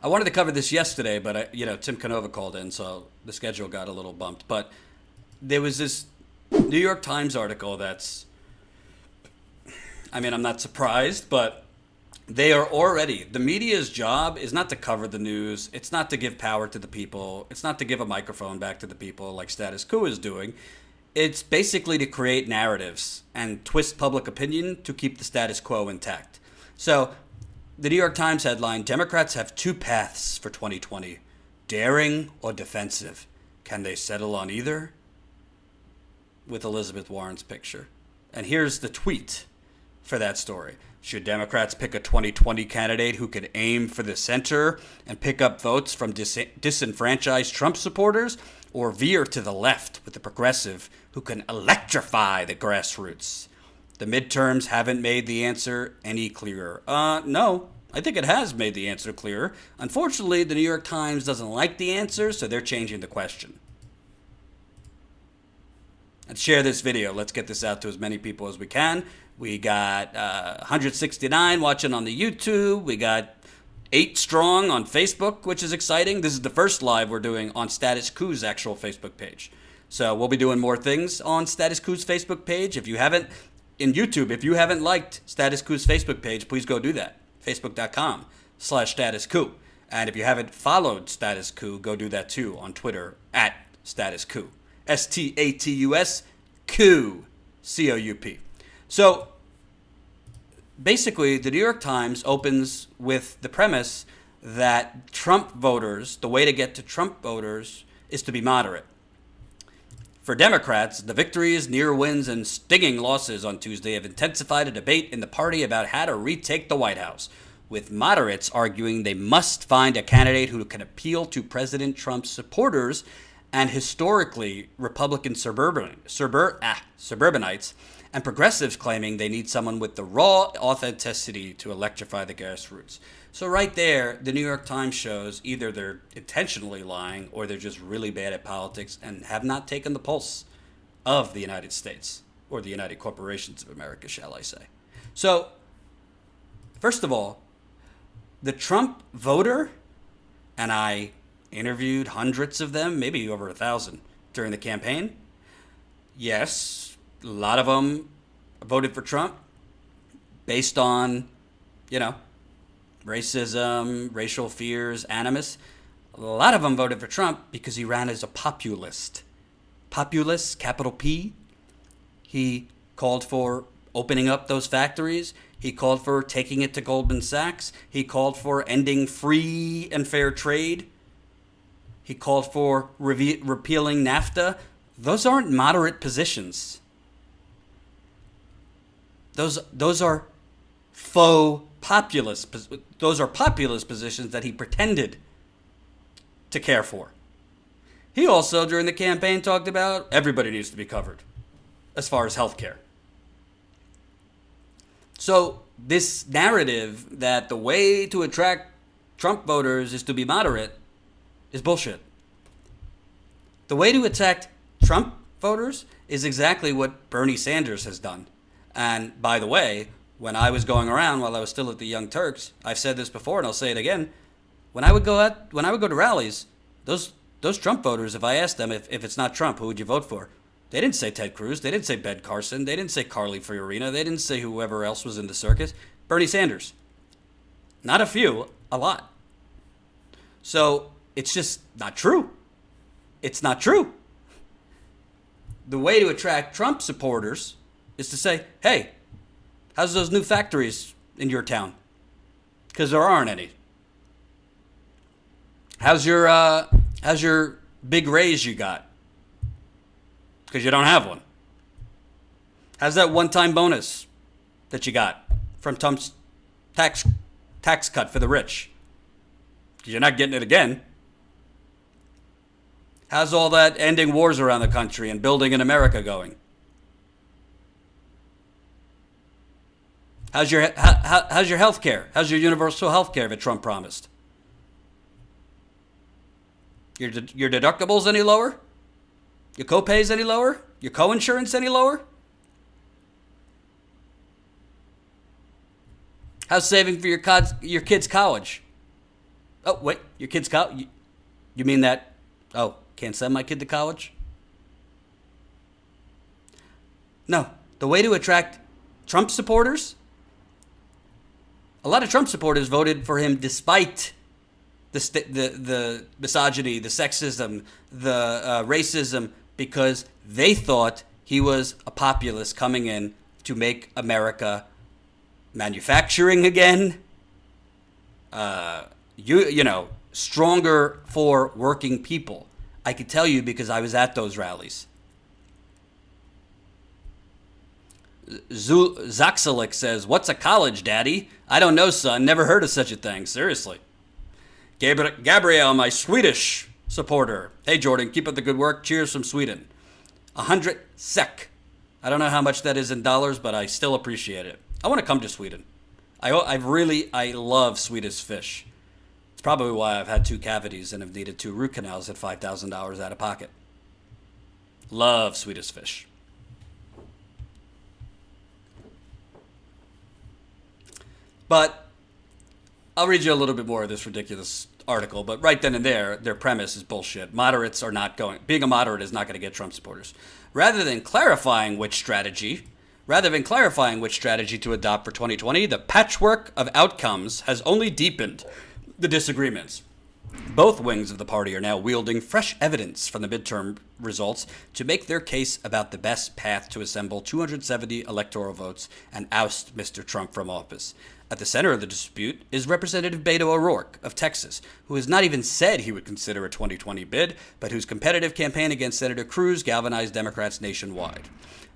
I wanted to cover this yesterday, but Tim Canova called in, so the schedule got a little bumped. But there was this New York Times article that's, I mean, I'm not surprised, but they are already, the media's job is not to cover the news. It's not to give power to the people. It's not to give a microphone back to the people like Status Quo is doing. It's basically to create narratives and twist public opinion to keep the status quo intact. So the New York Times headline, Democrats have two paths for 2020, daring or defensive. Can they settle on either? With Elizabeth Warren's picture. And here's the tweet for that story. Should Democrats pick a 2020 candidate who could aim for the center and pick up votes from disenfranchised Trump supporters, or veer to the left with a progressive who can electrify the grassroots? The midterms haven't made the answer any clearer. No, I think it has made the answer clearer. Unfortunately, the New York Times doesn't like the answer, so they're changing the question. Let's share this video. Let's get this out to as many people as we can. We got 169 watching on the YouTube. We got 8 strong on Facebook, which is exciting. This is the first live we're doing on Status Quo's actual Facebook page. So we'll be doing more things on Status Quo's Facebook page. If you haven't, in YouTube, if you haven't liked Status Quo's Facebook page, please go do that. Facebook.com/Status Quo. And if you haven't followed Status Quo, go do that too on Twitter @Status Quo. STATUS Q COUP. So basically, the New York Times opens with the premise that Trump voters, the way to get to Trump voters is to be moderate. For Democrats, the victories, near wins, and stinging losses on Tuesday have intensified a debate in the party about how to retake the White House, with moderates arguing they must find a candidate who can appeal to President Trump's supporters and historically Republican suburbanites, and progressives claiming they need someone with the raw authenticity to electrify the grassroots. So right there, the New York Times shows either they're intentionally lying or they're just really bad at politics and have not taken the pulse of the United States, or the United Corporations of America, shall I say. So, first of all, the Trump voter, and I interviewed hundreds of them, maybe over 1,000 during the campaign. Yes, a lot of them voted for Trump based on, racism, racial fears, animus. A lot of them voted for Trump because he ran as a populist. Populist, capital P. He called for opening up those factories. He called for taking it to Goldman Sachs. He called for ending free and fair trade. He called for repealing NAFTA. Those aren't moderate positions. Those are faux populist. Those are populist positions that he pretended to care for. He also, during the campaign, talked about everybody needs to be covered as far as health care. So this narrative that the way to attract Trump voters is to be moderate is bullshit. The way to attack Trump voters is exactly what Bernie Sanders has done. And by the way, when I was going around while I was still at the Young Turks, I've said this before and I'll say it again. When I would go to rallies, those Trump voters, if I asked them if it's not Trump, who would you vote for? They didn't say Ted Cruz. They didn't say Ben Carson. They didn't say Carly Fiorina. They didn't say whoever else was in the circus. Bernie Sanders. Not a few, a lot. So it's just not true. It's not true. The way to attract Trump supporters is to say, hey, how's those new factories in your town? Because there aren't any. How's your big raise you got? Because you don't have one. How's that one-time bonus that you got from Trump's tax cut for the rich? Because you're not getting it again. How's all that ending wars around the country and building in America going? How's your health care? How's your universal health care that Trump promised? Your deductibles any lower? Your co-pays any lower? Your co-insurance any lower? How's saving for your kids' college? Oh, wait, your kid's college? You mean that? Oh, can't send my kid to college? No. The way to attract Trump supporters? A lot of Trump supporters voted for him despite the misogyny, the sexism, the racism, because they thought he was a populist coming in to make America manufacturing again, stronger for working people. I could tell you because I was at those rallies. Zaxalik says, "What's a college, Daddy? I don't know, son. Never heard of such a thing. Seriously." Gabrielle, my Swedish supporter. Hey, Jordan, keep up the good work. Cheers from Sweden. 100 SEK. I don't know how much that is in dollars, but I still appreciate it. I want to come to Sweden. I love Swedish fish. It's probably why I've had 2 cavities and have needed 2 root canals at $5,000 out of pocket. Love Swedish fish. But I'll read you a little bit more of this ridiculous article. But right then and there, their premise is bullshit. Moderates are not going. Being a moderate is not going to get Trump supporters. Rather than clarifying which strategy to adopt for 2020, the patchwork of outcomes has only deepened the disagreements. Both wings of the party are now wielding fresh evidence from the midterm results to make their case about the best path to assemble 270 electoral votes and oust Mr. Trump from office. At the center of the dispute is Representative Beto O'Rourke of Texas, who has not even said he would consider a 2020 bid, but whose competitive campaign against Senator Cruz galvanized Democrats nationwide.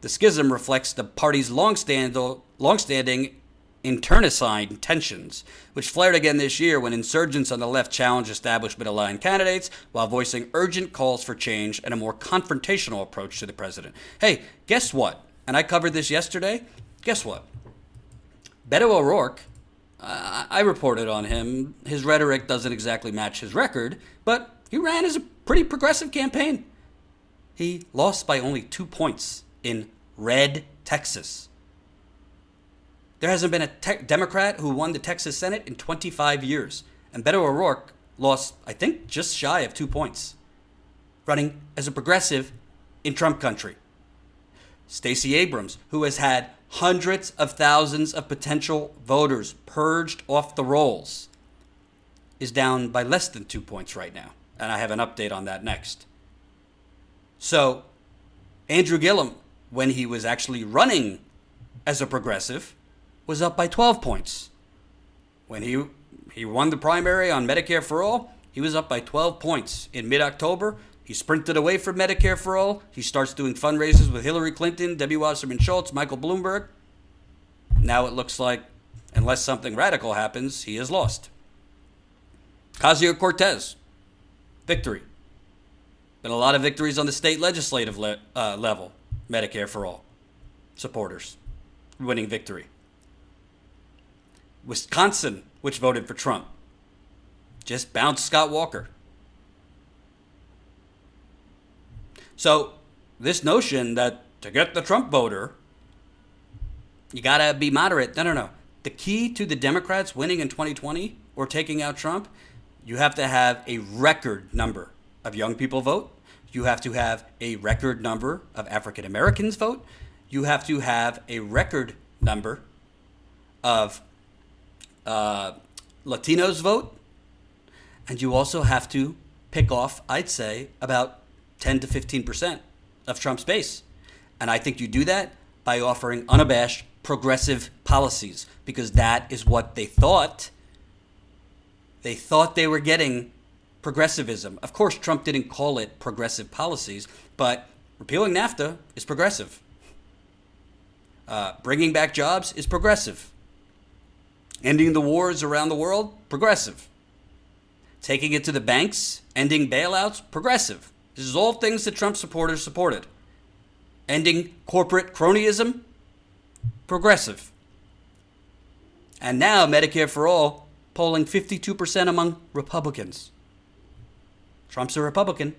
The schism reflects the party's longstanding internecine tensions, which flared again this year when insurgents on the left challenged establishment-aligned candidates while voicing urgent calls for change and a more confrontational approach to the president. Hey, guess what? And I covered this yesterday. Guess what? Beto O'Rourke, I reported on him. His rhetoric doesn't exactly match his record, but he ran as a pretty progressive campaign. He lost by only 2 points in red Texas. There hasn't been a Democrat who won the Texas Senate in 25 years. And Beto O'Rourke lost, I think, just shy of 2 points, running as a progressive in Trump country. Stacey Abrams, who has had hundreds of thousands of potential voters purged off the rolls, is down by less than 2 points right now. And I have an update on that next. So, Andrew Gillum, when he was actually running as a progressive, was up by 12 points. When he won the primary on Medicare for All, he was up by 12 points. In mid-October, he sprinted away from Medicare for All. He starts doing fundraisers with Hillary Clinton, Debbie Wasserman Schultz, Michael Bloomberg. Now it looks like, unless something radical happens, he has lost. Ocasio-Cortez, victory. Been a lot of victories on the state legislative level. Medicare for All supporters winning victory. Wisconsin, which voted for Trump, just bounced Scott Walker. So this notion that to get the Trump voter, you got to be moderate. No. The key to the Democrats winning in 2020 or taking out Trump, you have to have a record number of young people vote. You have to have a record number of African Americans vote. You have to have a record number of Latinos vote. And you also have to pick off, I'd say, about 10 to 15% of Trump's base. And I think you do that by offering unabashed progressive policies, because that is what they thought. They thought they were getting progressivism. Of course, Trump didn't call it progressive policies, but repealing NAFTA is progressive. Bringing back jobs is progressive. Ending the wars around the world, progressive. Taking it to the banks, ending bailouts, progressive. This is all things that Trump supporters supported. Ending corporate cronyism, progressive. And now Medicare for All polling 52% among Republicans. Trump's a Republican.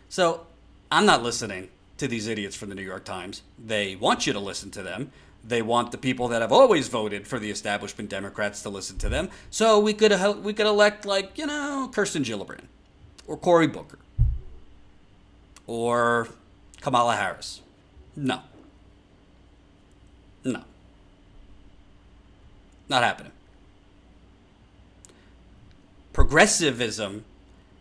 So I'm not listening to these idiots from the New York Times. They want you to listen to them. They want the people that have always voted for the establishment Democrats to listen to them. So we could elect, like, Kirsten Gillibrand or Cory Booker or Kamala Harris. No. No. Not happening. Progressivism,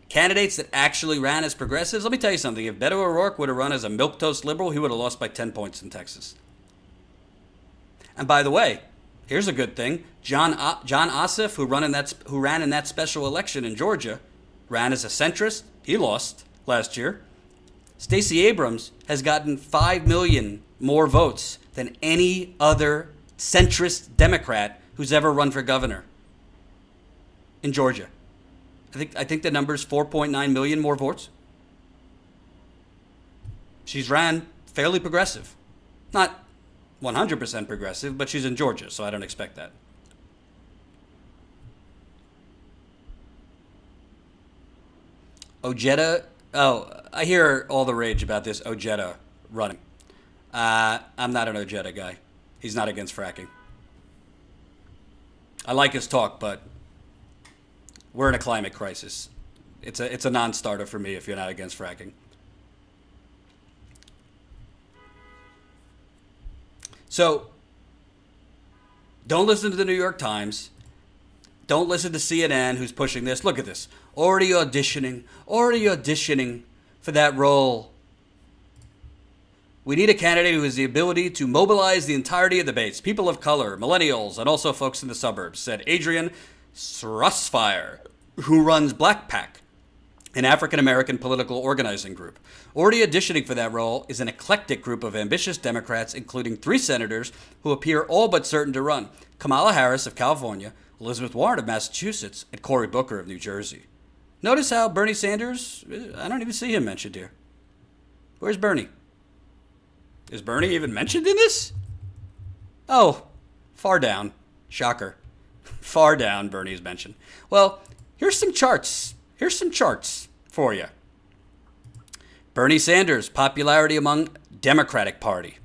candidates that actually ran as progressives, let me tell you something. If Beto O'Rourke would have run as a milquetoast liberal, he would have lost by 10 points in Texas. And by the way, here's a good thing. John Ossoff, who ran in that special election in Georgia, ran as a centrist. He lost last year. Stacey Abrams has gotten 5 million more votes than any other centrist Democrat who's ever run for governor in Georgia. I think the number is 4.9 million more votes. She's ran fairly progressive. Not 100% progressive, but she's in Georgia, so I don't expect that. Ojeda. Oh, I hear all the rage about this Ojeda running. I'm not an Ojeda guy. He's not against fracking. I like his talk, but we're in a climate crisis. It's a non-starter for me if you're not against fracking. So, don't listen to the New York Times. Don't listen to CNN, who's pushing this. Look at this. Already auditioning for that role. We need a candidate who has the ability to mobilize the entirety of the base, people of color, millennials, and also folks in the suburbs, said Adrian Srussfire, who runs Black PAC, an African-American political organizing group. Already auditioning for that role is an eclectic group of ambitious Democrats, including 3 senators who appear all but certain to run: Kamala Harris of California, Elizabeth Warren of Massachusetts, and Cory Booker of New Jersey. Notice how Bernie Sanders, I don't even see him mentioned here. Where's Bernie? Is Bernie even mentioned in this? Oh, far down. Shocker. Far down, Bernie is mentioned. Well, here's some charts. Here's some charts for you. Bernie Sanders, popularity among Democratic Party,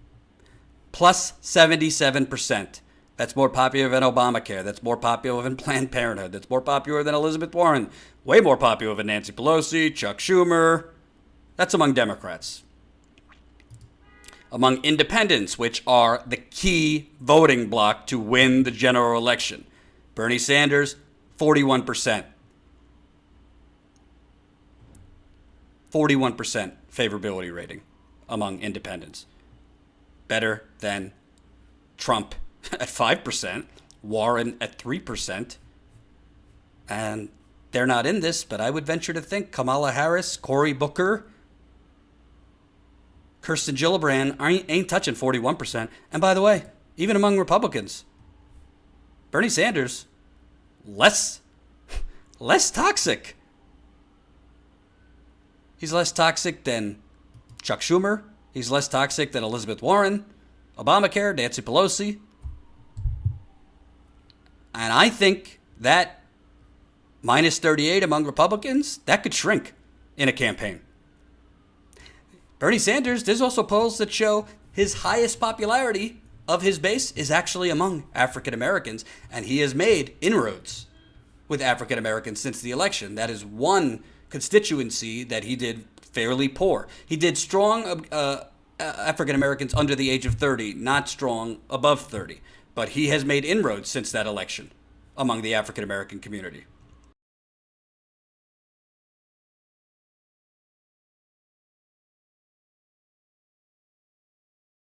plus 77%. That's more popular than Obamacare. That's more popular than Planned Parenthood. That's more popular than Elizabeth Warren. Way more popular than Nancy Pelosi, Chuck Schumer. That's among Democrats. Among independents, which are the key voting bloc to win the general election, Bernie Sanders, 41%. 41% favorability rating among independents. Better than Trump at 5%, Warren at 3%. And they're not in this, but I would venture to think Kamala Harris, Cory Booker, Kirsten Gillibrand ain't touching 41%. And by the way, even among Republicans, Bernie Sanders, less toxic. He's less toxic than Chuck Schumer. He's less toxic than Elizabeth Warren, Obamacare, Nancy Pelosi. And I think that minus 38 among Republicans, that could shrink in a campaign. Bernie Sanders, there's also polls that show his highest popularity of his base is actually among African Americans, and he has made inroads with African Americans since the election. That is one constituency that he did fairly poor. He did strong African Americans under the age of 30, not strong above 30. But he has made inroads since that election among the African American community.